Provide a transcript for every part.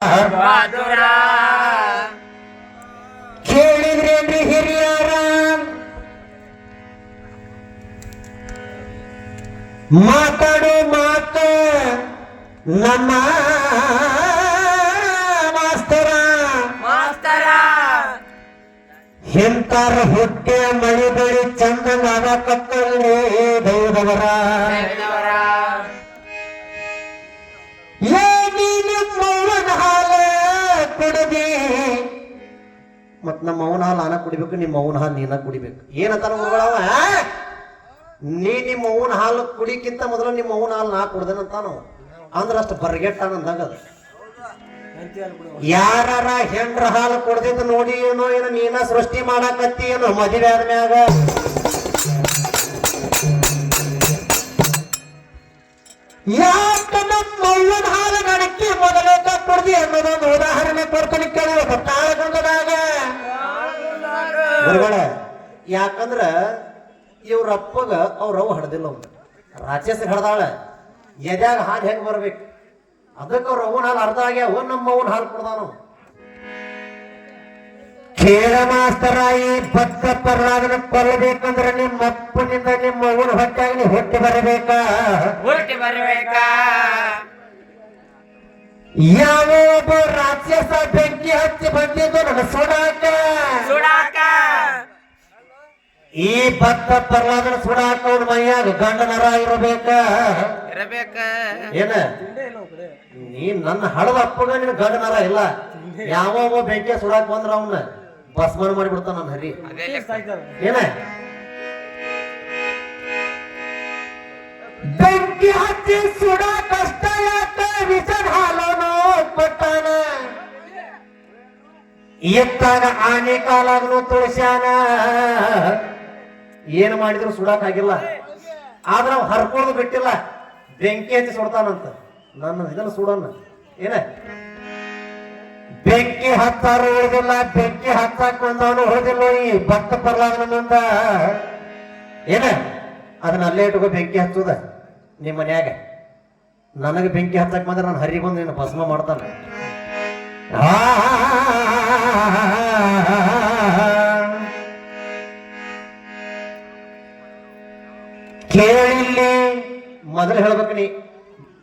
ಬಹಾದುರ ಕೇಳಿದ್ರೇನ್ರಿ ಹಿರಿಯರ ಮಾತಾಡು ಮಾತು ನಮ್ಮ ಮಾಸ್ತರ ಎಂತಾರ ಹುಟ್ಟೆ ಮಳಿ ಬೆಳಿ ಚಂದಂಗ ಆಗಕತ್ತಲ್ಲಿ ದೈವದವರ ನಿಮ್ಮವನ ಹಾಲ ಕುಡಿದಿ ಮತ್ ನಮ್ಮ ಅವನ ಹಾಲು ನಾನ ಕುಡಿಬೇಕು, ನಿಮ್ಮ ಅವನ ಹಾಲು ನೀನ ಕುಡಿಬೇಕು. ಏನಂತಾರ ಊರುಗಳವ, ನಿಮ್ಮ ಅವನ ಹಾಲು ಕುಡಿಕ್ಕಿಂತ ಮೊದಲು ನಿಮ್ಮ ಅವನ ಹಾಲು ನಾ ಕುಡ್ದೇನಂತಾನು ಅಂದ್ರ ಅಷ್ಟು ಬರ್ಗೆಟ್ಟಾನಂದಾಗ ಅದು. ಯಾರ ಹೆಂಡ್ರ ಹಾಲು ಕುಡ್ದಿದ್ದು ನೋಡಿ ಏನೋ ನೀನ ಸೃಷ್ಟಿ ಮಾಡಾಕತ್ತಿ ಏನೋ ಮದುವೆ ಆದ್ಮ್ಯಾಗ. ಯಾಕ ನಮ್ಮ ಅವ್ವನ ಹಾಲು ಗಣಕ್ಕೆ ಮೊದಲೇ ಕುಡ್ದಿ ಅನ್ನೋದೊಂದು ಉದಾಹರಣೆ ಕೊಡ್ತಾನೆ ಕೇಳುವ ತಾಳಗುಂಡದಾಗ ಗುರುಗಳ. ಯಾಕಂದ್ರ ಇವ್ರ ಅಪ್ಪಗ ಅವ್ರವ್ ಹಡ್ದಿಲ್ಲ, ಅವ್ನು ರಾಕ್ಷಸ ಹಡ್ದಾಳ, ಎದ್ಯಾಗ ಹಾಲು ಹೆಂಗ್ ಬರ್ಬೇಕು, ಅದಕ್ಕೆ ಅವ್ರ ಅವನ ಹಾಲು ಅರ್ಧ ಆಗ್ಯಾವ, ನಮ್ಮ ಅವನ ಹಾಲು ಕೊಡ್ದಾನು. ಕೇಳ ಮಾಸ್ತರ, ಈ ಭಕ್ತ ಪರ್ಲಾದನ ಕೊಲ್ಲಬೇಕಂದ್ರೆ ನಿಮ್ಮ ಅಪ್ಪನಿಂದ ನಿಮ್ಮ ಅವನ ಹೊಟ್ಟಾಗ ನೀವು ಹುಟ್ಟಿ ಬರಬೇಕಾ. ಯಾವ ಒಬ್ಬ ರಾಕ್ಷಸ ಬೆಂಕಿ ಹಚ್ಚಿ ಬಂದಿದ್ದು ನನ್ನ ಸುಡಾಕ. ಈ ಭಕ್ತ ಪರ್ಲಾದನ ಸುಡಾಕ ಅವನ ಮೈಯಾಗ ಗಂಡನರ ಇರಬೇಕ. ಏನ ನೀ ನನ್ನ ಹಳದ ಅಪ್ಪಗ ನಿನ್ ಗಂಡನರ ಇಲ್ಲ. ಯಾವ ಒಬ್ಬ ಬೆಂಕಿ ಸುಡಾಕ್ ಬಂದ್ರ ಅವನ್ನ ಭಸ್ಮಾನ ಮಾಡಿಬಿಡ್ತಾನ ನನ್ನ ಹರಿ. ಏನ ಬೆಂಕಿ ಹಚ್ಚಿ ಸುಡ ಕಷ್ಟ ಯಾಕ ವಿಷನ್ ಹಾಲೋನು ಕೊಟ್ಟಾನ. ಎತ್ತಾಗ ಆನೆ ಕಾಲಾಗನು ತುಳಸ್ಯಾನ. ಏನ್ ಮಾಡಿದ್ರು ಸುಡಾಕ್ ಆಗಿಲ್ಲ, ಆದ್ರ ಅವ್ ಹರ್ಕೊಳ್ಳೋದು ಬಿಟ್ಟಿಲ್ಲ, ಬೆಂಕಿ ಹಚ್ಚಿ ಸುಡ್ತಾನಂತ. ನನ್ನ ಇದನ್ನ ಸುಡೋಣ ಏನ ಬೆಂಕಿ ಹತ್ತಾರು ಉಳಿದಿಲ್ಲ, ಬೆಂಕಿ ಹತ್ತಾಕ್ ಬಂದವನು ಉಳಿದಿಲ್ಲ. ಈ ಭಕ್ತ ಪರ್ಲಾದನ ಮುಂದ ಏನ ಅದನ್ನ ಅಲ್ಲೇ ಇಟ್ಕೋ, ಬೆಂಕಿ ಹಚ್ಚುದ ನಿಮ್ಮ ಮನ್ಯಾಗ. ನನಗೆ ಬೆಂಕಿ ಹಚ್ಚಕ್ ಬಂದ್ರೆ ನಾನು ಹರಿ ಬಂದು ನೀನು ಭಸ್ಮ ಮಾಡ್ತಾನ. ಕೇಳಿಲ್ಲಿ ಮೊದಲು ಹೇಳ್ಬೇಕು ನೀ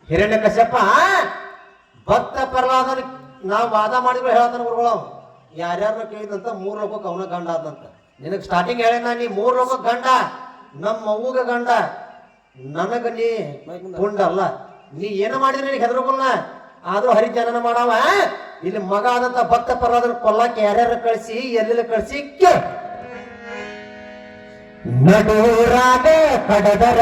ಹಿರಣ್ಯ ಕಶ್ಯಪ ಭಕ್ತ ಪ್ರಹ್ಲಾದನ ನಾವು ವಾದ ಮಾಡಿದ್ರು ಹೇಳ್ತಾನ ಗುರುಗಳು. ಯಾರ್ಯಾರನ್ನ ಕೇಳಿದಂತ 3 ಲೋಕಕ್ಕೆ ಅವನ ಗಂಡ ಆದಂತ. ನಿನಗ್ ಸ್ಟಾರ್ಟಿಂಗ್ ಹೇಳಿನ ನೀ 3 ಲೋಕಕ್ಕೆ ಗಂಡ, ನಮ್ಮ ಅವ್ವಗ ಗಂಡ, ನನಗ ನೀ ಗುಂಡ ಅಲ್ಲ. ನೀ ಏನು ಮಾಡಿದ್ರೆ ನೀನು ಹೆದರ್ಕೊಲ್ಲ, ಆದ್ರೂ ಹರಿಜನನ ಮಾಡವ. ಇಲ್ಲಿ ಮಗ ಆದಂತ ಭಕ್ತ ಪ್ರಹ್ಲಾದನ ಕೊಲ್ಲಕ್ಕೆ ಯಾರ್ಯಾರ ಕಳಿಸಿ ಎಲ್ಲೆಲ್ಲ ಕಳಿಸಿ ನಡೂರಾಗ ಕಡದರ